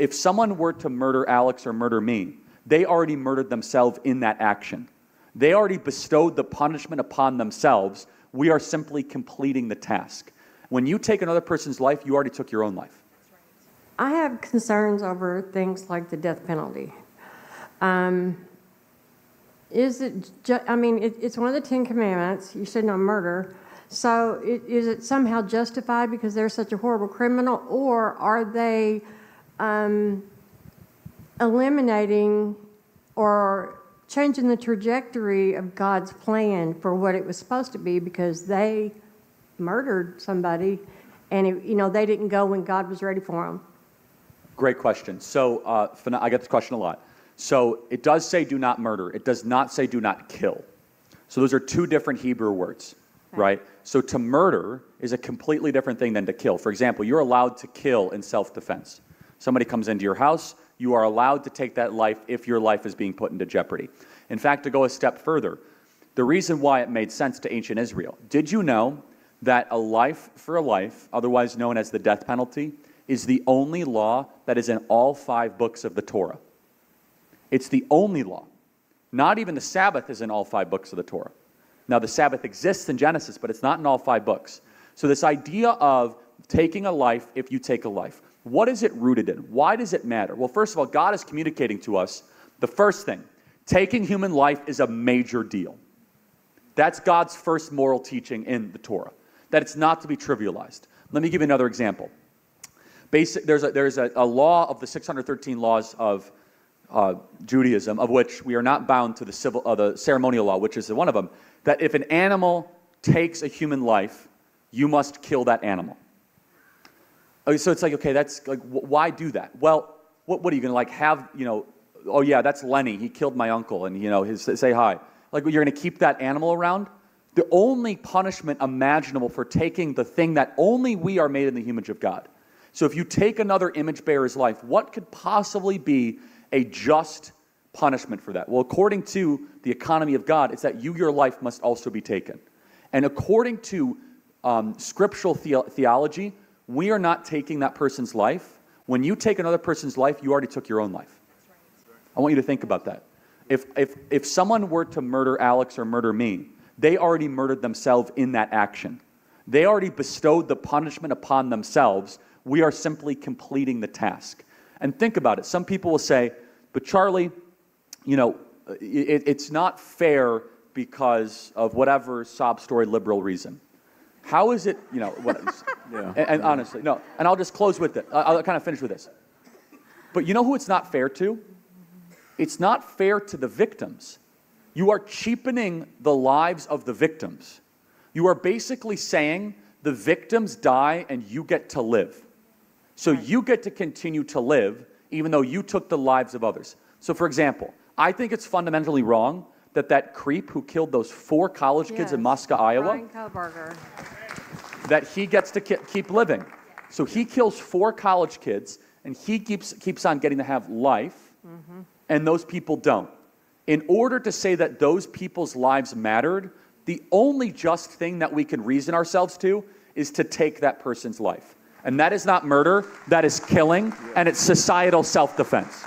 if someone were to murder Alex or murder me, they already murdered themselves in that action. They already bestowed the punishment upon themselves. We are simply completing the task. When you take another person's life, you already took your own life. I have concerns over things like the death penalty. Is it? It's one of the 10 Commandments. You said no murder. So is it somehow justified because they're such a horrible criminal, or are they eliminating or changing the trajectory of God's plan for what it was supposed to be because they murdered somebody and they didn't go when God was ready for them? Great question. So I get this question a lot. So it does say do not murder. It does not say do not kill. So those are two different Hebrew words, right? So to murder is a completely different thing than to kill. For example, you're allowed to kill in self-defense. Somebody comes into your house, you are allowed to take that life if your life is being put into jeopardy. In fact, to go a step further, the reason why it made sense to ancient Israel, did you know that a life for a life, otherwise known as the death penalty, is the only law that is in all 5 books of the Torah? It's the only law. Not even the Sabbath is in all 5 books of the Torah. Now, the Sabbath exists in Genesis, but it's not in all 5 books. So this idea of taking a life if you take a life, what is it rooted in? Why does it matter? Well, first of all, God is communicating to us the first thing. Taking human life is a major deal. That's God's first moral teaching in the Torah, that it's not to be trivialized. Let me give you another example. There's a law of the 613 laws of Judaism, of which we are not bound to the ceremonial law, which is one of them, that if an animal takes a human life, you must kill that animal. So it's like, okay, that's like, why do that? Well, what are you going to have, oh yeah, that's Lenny, he killed my uncle, and say hi. Like, you're going to keep that animal around? The only punishment imaginable for taking the thing that only we are made in the image of God. So if you take another image bearer's life, what could possibly be a just punishment for that? Well, according to the economy of God, it's that your life must also be taken. And according to scriptural theology, we are not taking that person's life. When you take another person's life, you already took your own life. I want you to think about that. If someone were to murder Alex or murder me, they already murdered themselves in that action. They already bestowed the punishment upon themselves. We are simply completing the task. And think about it. Some people will say, but Charlie, it's not fair because of whatever sob story liberal reason. How is it, and honestly, no, and I'll just close with it. I'll kind of finish with this. But you know who it's not fair to? It's not fair to the victims. You are cheapening the lives of the victims. You are basically saying the victims die and you get to live. So you get to continue to live even though you took the lives of others. So for example, I think it's fundamentally wrong that creep who killed those 4 college kids in Moscow, Iowa, that he gets to keep living. So he kills 4 college kids, and he keeps on getting to have life, and those people don't. In order to say that those people's lives mattered, the only just thing that we can reason ourselves to is to take that person's life. And that is not murder, that is killing, and it's societal self-defense.